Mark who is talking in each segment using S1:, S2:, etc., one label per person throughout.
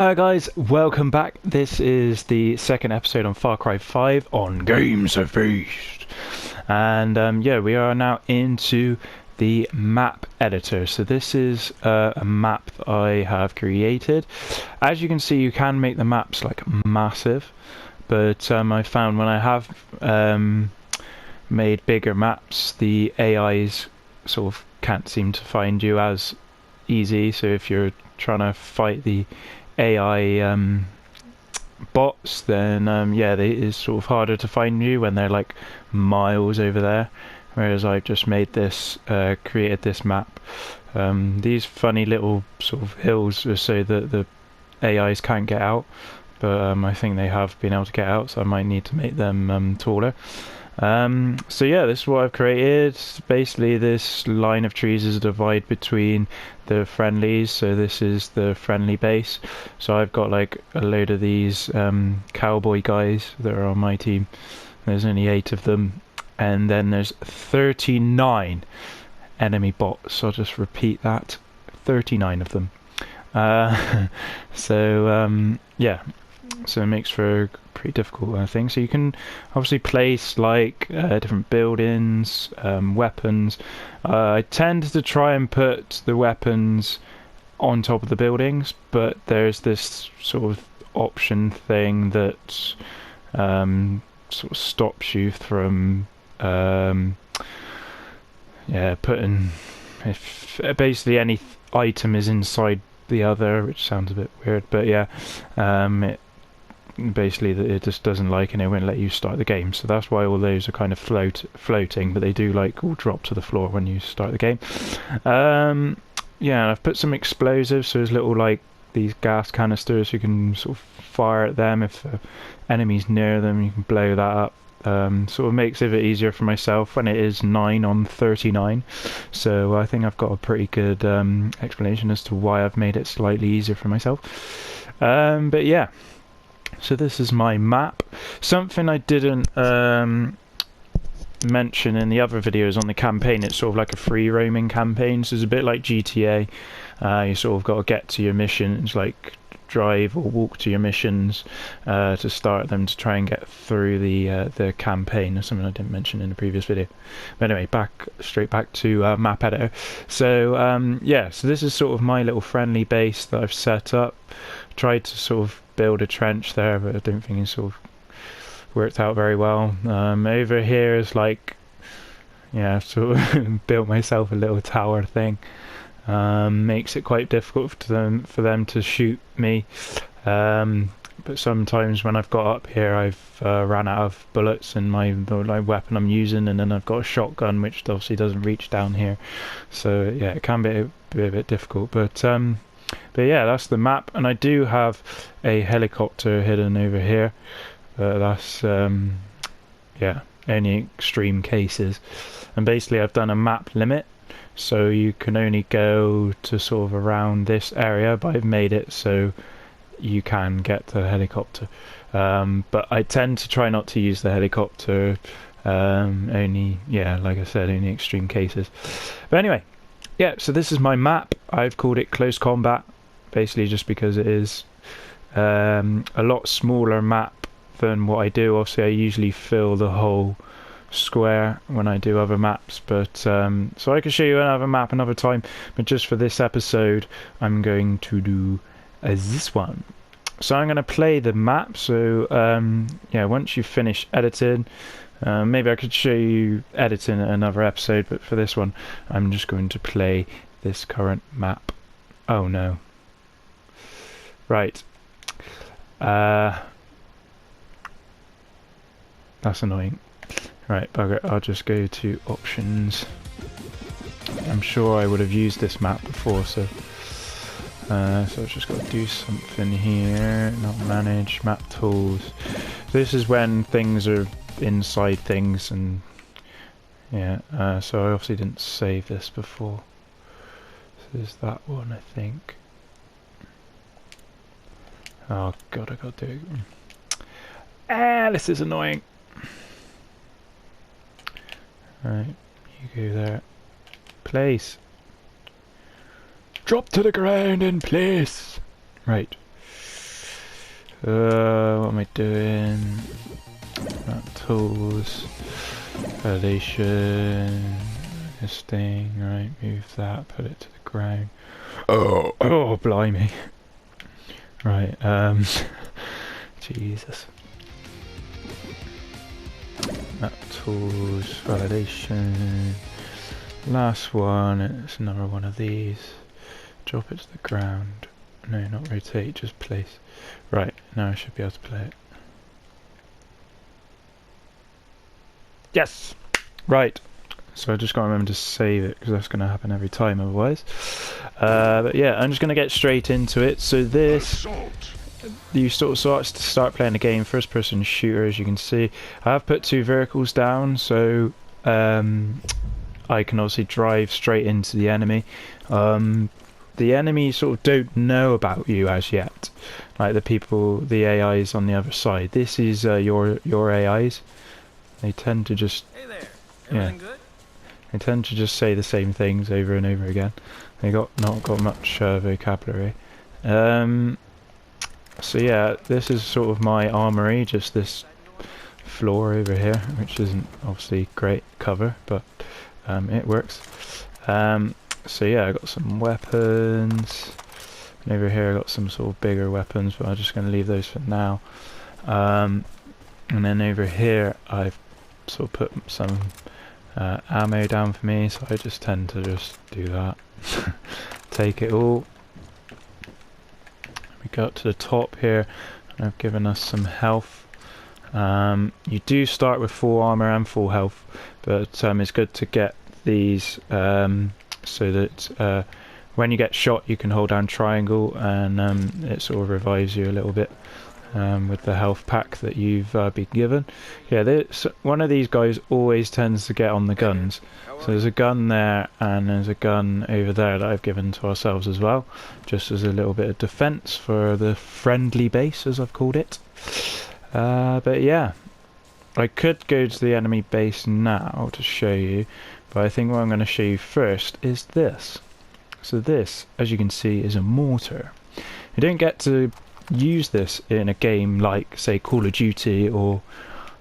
S1: Hi guys, welcome back. This is the second episode on Far Cry 5 on Games of Feast. And yeah, we are now into the map editor. So this is a map that I have created. As you can see, you can make the maps like massive, but I found when I have made bigger maps, the AIs sort of can't seem to find you as easy. So if you're trying to fight the AI bots, then yeah, it is sort of harder to find you when they're like miles over there. Whereas I've just made this, created this map. These funny little sort of hills are so that the AIs can't get out, but I think they have been able to get out, so I might need to make them taller. So yeah, this is what I've created. Basically, this line of trees is a divide between the friendlies. So this is the friendly base. So I've got like a load of these cowboy guys that are on my team. There's only 8 of them, and then there's 39 enemy bots. I'll just repeat that: 39 of them. Yeah, so it makes for a pretty difficult thing. So you can obviously place like different buildings, weapons. I tend to try and put the weapons on top of the buildings, but there's this sort of option thing that sort of stops you from yeah, putting, if basically any item is inside the other, which sounds a bit weird, but yeah, it basically it just doesn't like, and it won't let you start the game. So that's why all those are kind of floating, but they do like all drop to the floor when you start the game. Yeah, I've put some explosives, so there's little like these gas canisters. You can sort of fire at them if the enemy's near them. You can blow that up. Sort of makes it a bit easier for myself when it is 9 on 39. So I think I've got a pretty good explanation as to why I've made it slightly easier for myself. But yeah. So this is my map. Something I didn't mention in the other videos on the campaign, it's sort of like a free roaming campaign, so it's a bit like GTA. You sort of got to get to your missions, like drive or walk to your missions to start them, to try and get through the campaign. That's something I didn't mention in the previous video. But anyway, straight back to map editor. So yeah, so this is sort of my little friendly base that I've set up. Tried to sort of build a trench there, but I don't think it's sort of worked out very well. Over here is like, yeah, I've sort of built myself a little tower thing. Makes it quite difficult for them to shoot me. But sometimes when I've got up here, I've ran out of bullets in the weapon I'm using, and then I've got a shotgun which obviously doesn't reach down here. So yeah, it can be a bit difficult, but yeah, that's the map. And I do have a helicopter hidden over here. That's yeah, only extreme cases. And basically I've done a map limit, so you can only go to sort of around this area, but I've made it so you can get the helicopter. But I tend to try not to use the helicopter, only, yeah, like I said, only extreme cases. But anyway, yeah, so this is my map. I've called it Close Combat, basically just because it is a lot smaller map than what I do. Obviously I usually fill the whole square when I do other maps, but so I can show you another map another time, but just for this episode I'm going to do this one. So I'm going to play the map. So yeah, once you finish editing, maybe I could show you editing another episode, but for this one I'm just going to play this current map. Oh no. Right. That's annoying. Right, bugger, I'll just go to options. I'm sure I would have used this map before, so so I've just got to do something here. Not manage, map tools. This is when things are inside things, and yeah, so I obviously didn't save this before. So there's that one, I think. Oh god, I gotta do it. Ah, this is annoying. Right, you go there. Place. Drop to the ground in place. Right. What am I doing? Tools. Validation. This thing, right, move that, put it to the ground. Oh, blimey. Right, Jesus. Map tools, validation. Last one, it's another one of these. Drop it to the ground. No, not rotate, just place. Right, now I should be able to play it. Yes! Right. So I just got to remember to save it because that's going to happen every time otherwise. But yeah, I'm just going to get straight into it. So this, you sort of start playing the game, first person shooter as you can see. I have put 2 vehicles down so I can obviously drive straight into the enemy. The enemy sort of don't know about you as yet. Like the AIs on the other side. This is your AIs. They tend to just...
S2: Hey there, everything good?
S1: They tend to just say the same things over and over again. They not got much vocabulary. So yeah, this is sort of my armory, just this floor over here, which isn't obviously great cover, but it works. So yeah, I got some weapons. And over here I got some sort of bigger weapons, but I'm just going to leave those for now. And then over here I've sort of put some ammo down for me, so I just tend to just do that. Take it all. We got to the top here, and I've given us some health. You do start with full armor and full health, but it's good to get these so that when you get shot you can hold down triangle and it sort of revives you a little bit. With the health pack that you've been given. Yeah, one of these guys always tends to get on the guns. So there's a gun there and there's a gun over there that I've given to ourselves as well, just as a little bit of defense for the friendly base, as I've called it. But yeah, I could go to the enemy base now to show you, but I think what I'm going to show you first is this. So this, as you can see, is a mortar. You don't get to use this in a game like, say, Call of Duty or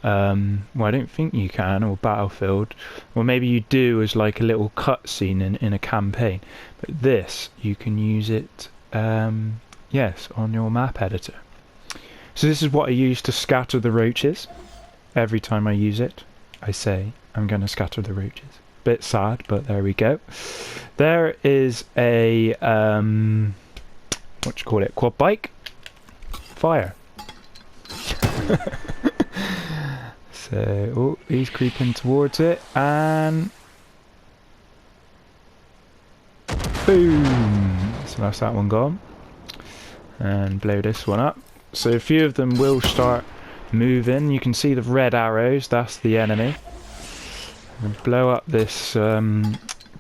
S1: well, I don't think you can, or Battlefield. Well, maybe you do as like a little cutscene in a campaign, but this you can use it yes, on your map editor. So this is what I use to scatter the roaches. Every time I use it I say I'm going to scatter the roaches. Bit sad, but there we go. There is a what you call it, quad bike. Fire. So, oh, he's creeping towards it, and boom! So that's that one gone. And blow this one up. So a few of them will start moving. You can see the red arrows, that's the enemy. And blow up this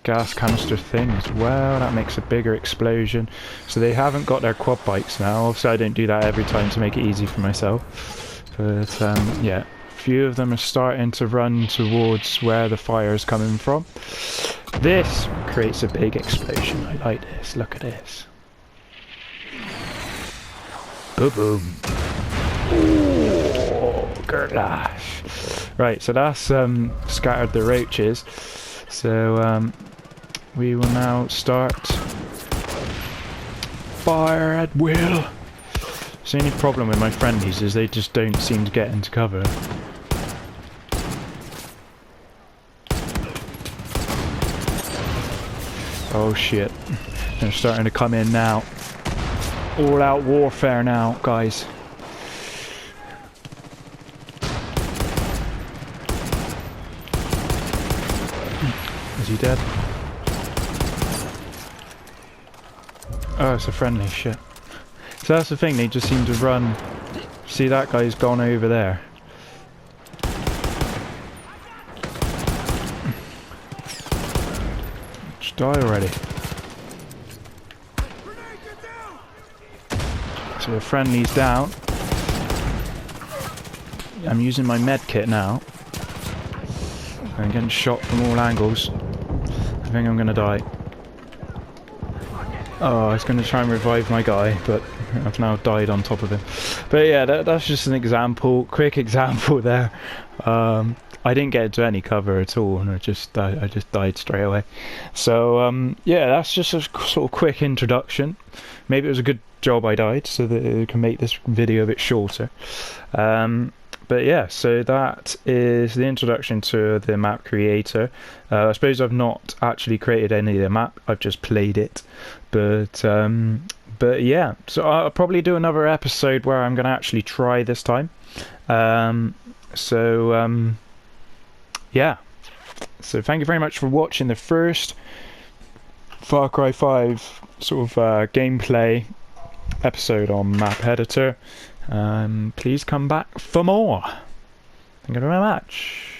S1: gas canister thing as well. That makes a bigger explosion. So they haven't got their quad bikes now. Obviously I don't do that every time to make it easy for myself, but yeah, a few of them are starting to run towards where the fire is coming from. This creates a big explosion. I like this. Look at this. Boom boom. Oh, gerlash. Right, so that's scattered the roaches. So we will now start fire at will. The only problem with my friendlies is they just don't seem to get into cover. Oh shit, they're starting to come in now. All out warfare now, guys. Is he dead? Oh, it's a friendly, shit. So that's the thing, they just seem to run. See, that guy's gone over there. Just die already. So the friendly's down. I'm using my med kit now. I'm getting shot from all angles. I think I'm gonna die. Oh, I was going to try and revive my guy, but I've now died on top of him. But yeah, that's just an example, quick example there. I didn't get into any cover at all, and I just died straight away. So yeah, that's just a sort of quick introduction. Maybe it was a good job I died, so that it can make this video a bit shorter. But yeah, so that is the introduction to the map creator. I suppose I've not actually created any of the map, I've just played it. But yeah, so I'll probably do another episode where I'm going to actually try this time. Yeah, so thank you very much for watching the first Far Cry 5 sort of gameplay episode on Map Editor. Please come back for more. Thank you very much.